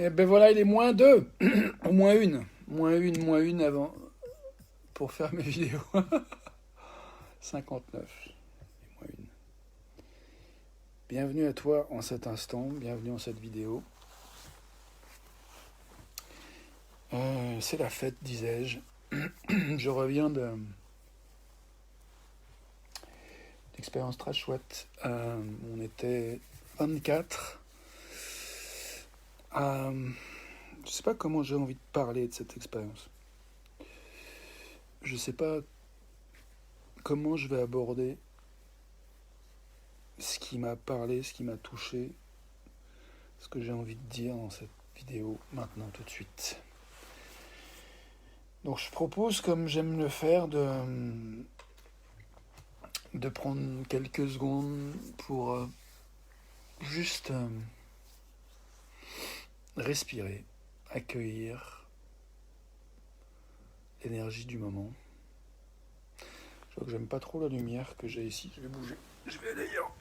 Et ben voilà, il est moins 2, ou moins une. Moins une avant, pour faire mes vidéos. 59, et moins une. Bienvenue à toi en cet instant, bienvenue en cette vidéo. C'est la fête, disais-je. Je reviens d'expérience très chouette. On était 24. Je sais pas comment j'ai envie de parler de cette expérience. Je sais pas comment je vais aborder ce qui m'a parlé, ce qui m'a touché, ce que j'ai envie de dire dans cette vidéo maintenant tout de suite. Donc je propose, comme j'aime le faire, de prendre quelques secondes pour juste respirer, accueillir l'énergie du moment. Je vois que j'aime pas trop la lumière que j'ai ici, je vais bouger, je vais aller ailleurs.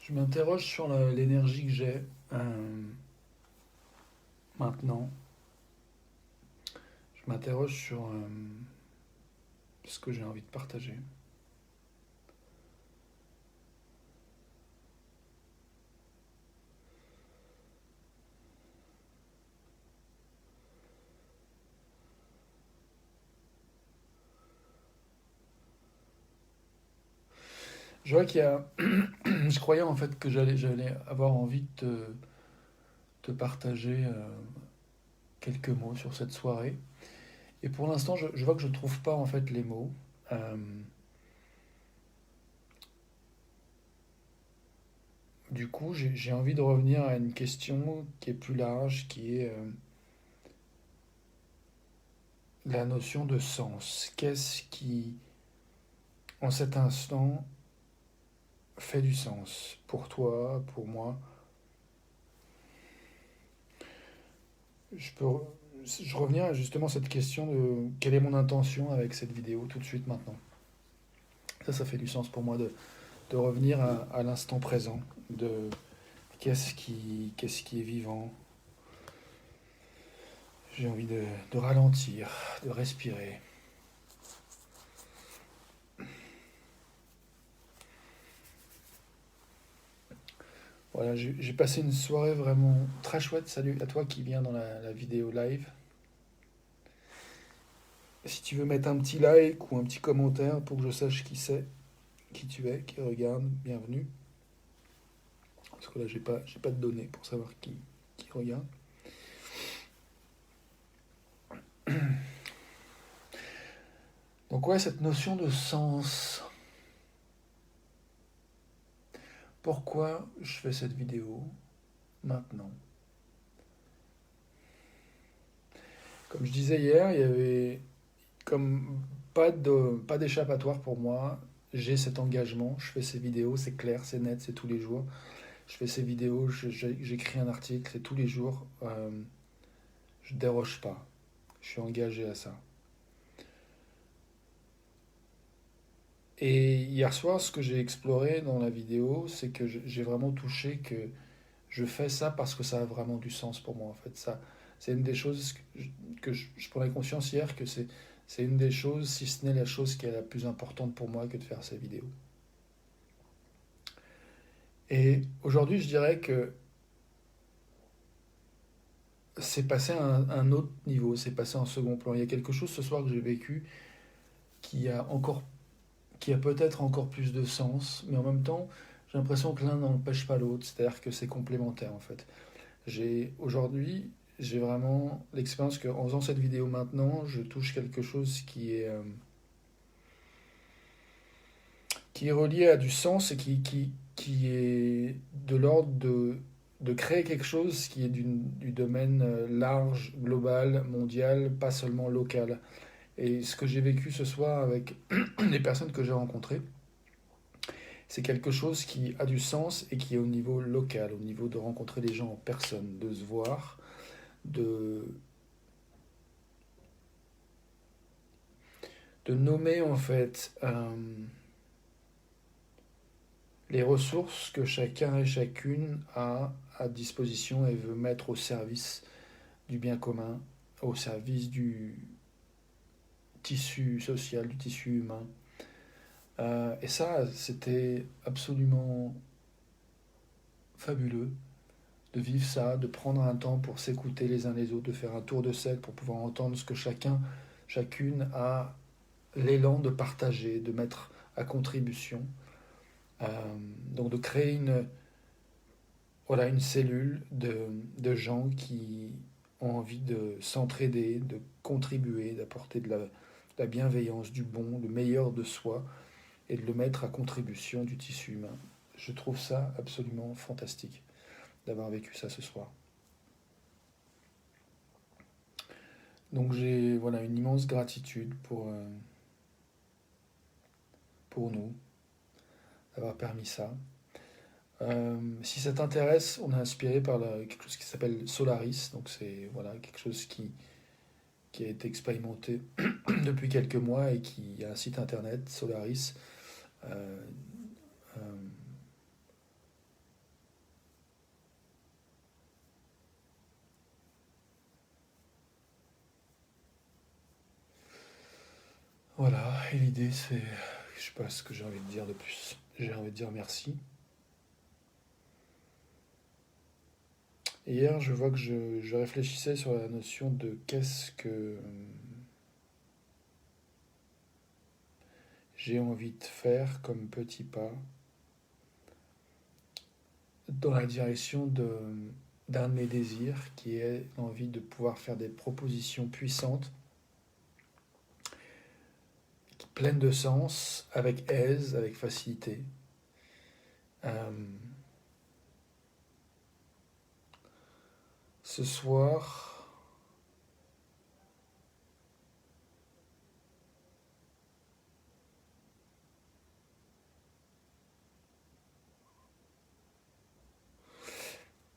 Je m'interroge sur l'énergie que j'ai maintenant. Je m'interroge sur ce que j'ai envie de partager. Je vois qu'il y a... Je croyais en fait que j'allais avoir envie de te partager quelques mots sur cette soirée. Et pour l'instant, je vois que je ne trouve pas en fait les mots. Euh, du coup, j'ai envie de revenir à une question qui est plus large, qui est la notion de sens. Qu'est-ce qui, en cet instant, fait du sens pour toi, pour moi? Je peux, je reviens à justement cette question de quelle est mon intention avec cette vidéo tout de suite maintenant. Ça fait du sens pour moi de revenir à l'instant présent, de qu'est-ce qui est vivant. J'ai envie de ralentir, de respirer. Voilà, j'ai passé une soirée vraiment très chouette. Salut à toi qui viens dans la vidéo live. Si tu veux mettre un petit like ou un petit commentaire pour que je sache qui c'est, qui tu es, qui regarde, bienvenue. Parce que là, j'ai pas de données pour savoir qui regarde. Donc ouais, cette notion de sens. Pourquoi je fais cette vidéo maintenant? Comme je disais hier, il y avait comme pas d'échappatoire pour moi. J'ai cet engagement, je fais ces vidéos, c'est clair, c'est net, c'est tous les jours. Je fais ces vidéos, j'écris un article, c'est tous les jours. Je déroge pas, je suis engagé à ça. Et hier soir, ce que j'ai exploré dans la vidéo, c'est que j'ai vraiment touché que je fais ça parce que ça a vraiment du sens pour moi. En fait, ça, c'est une des choses je prenais conscience hier que c'est une des choses, si ce n'est la chose qui est la plus importante pour moi que de faire ces vidéos. Et aujourd'hui, je dirais que c'est passé à un autre niveau, c'est passé en second plan. Il y a quelque chose ce soir que j'ai vécu qui a encore, qui a peut-être encore plus de sens, mais en même temps, j'ai l'impression que l'un n'empêche pas l'autre, c'est-à-dire que c'est complémentaire en fait. Aujourd'hui, j'ai vraiment l'expérience qu'en faisant cette vidéo maintenant, je touche quelque chose qui est relié à du sens et qui est de l'ordre de créer quelque chose qui est du domaine large, global, mondial, pas seulement local. Et ce que j'ai vécu ce soir avec les personnes que j'ai rencontrées, c'est quelque chose qui a du sens et qui est au niveau local, au niveau de rencontrer des gens en personne, de se voir, de, de nommer en fait les ressources que chacun et chacune a à disposition et veut mettre au service du bien commun, au service du tissu social, du tissu humain. Et ça, c'était absolument fabuleux de vivre ça, de prendre un temps pour s'écouter les uns les autres, de faire un tour de cercle pour pouvoir entendre ce que chacun, chacune a l'élan de partager, de mettre à contribution. Euh, donc de créer voilà, une cellule de gens qui ont envie de s'entraider, de contribuer, d'apporter de la bienveillance, du bon, le meilleur de soi, et de le mettre à contribution du tissu humain. Je trouve ça absolument fantastique d'avoir vécu ça ce soir. Donc j'ai voilà, une immense gratitude pour nous d'avoir permis ça. Si ça t'intéresse, on est inspiré par quelque chose qui s'appelle Solaris. Donc c'est voilà, quelque chose qui a été expérimenté depuis quelques mois et qui a un site internet, Solaris. Euh, euh, voilà, et l'idée c'est, je sais pas ce que j'ai envie de dire de plus. J'ai envie de dire merci. Et hier, je vois que je réfléchissais sur la notion de qu'est-ce que j'ai envie de faire comme petit pas dans la direction d'un de mes désirs, qui est l'envie de pouvoir faire des propositions puissantes, pleines de sens, avec aise, avec facilité. Euh, Ce soir,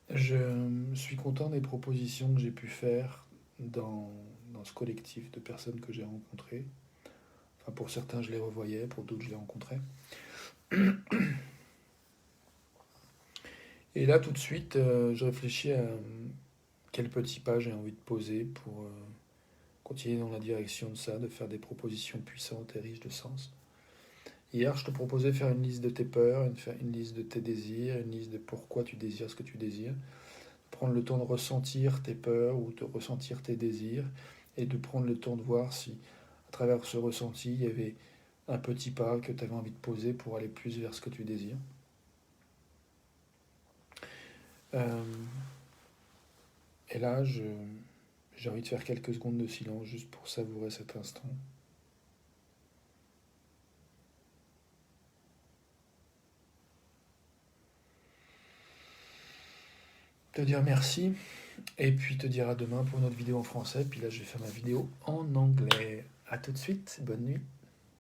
je suis content des propositions que j'ai pu faire dans ce collectif de personnes que j'ai rencontrées. Enfin, pour certains, je les revoyais, pour d'autres, je les rencontrais. Et là, tout de suite, je réfléchis à quel petit pas j'ai envie de poser pour continuer dans la direction de ça, de faire des propositions puissantes et riches de sens. Hier, je te proposais de faire une liste de tes peurs, une liste de tes désirs, une liste de pourquoi tu désires ce que tu désires. Prendre le temps de ressentir tes peurs ou de ressentir tes désirs et de prendre le temps de voir si, à travers ce ressenti, il y avait un petit pas que tu avais envie de poser pour aller plus vers ce que tu désires. Euh, et là, j'ai envie de faire quelques secondes de silence juste pour savourer cet instant. Te dire merci et puis te dire à demain pour une autre vidéo en français. Puis là, je vais faire ma vidéo en anglais. À tout de suite, bonne nuit.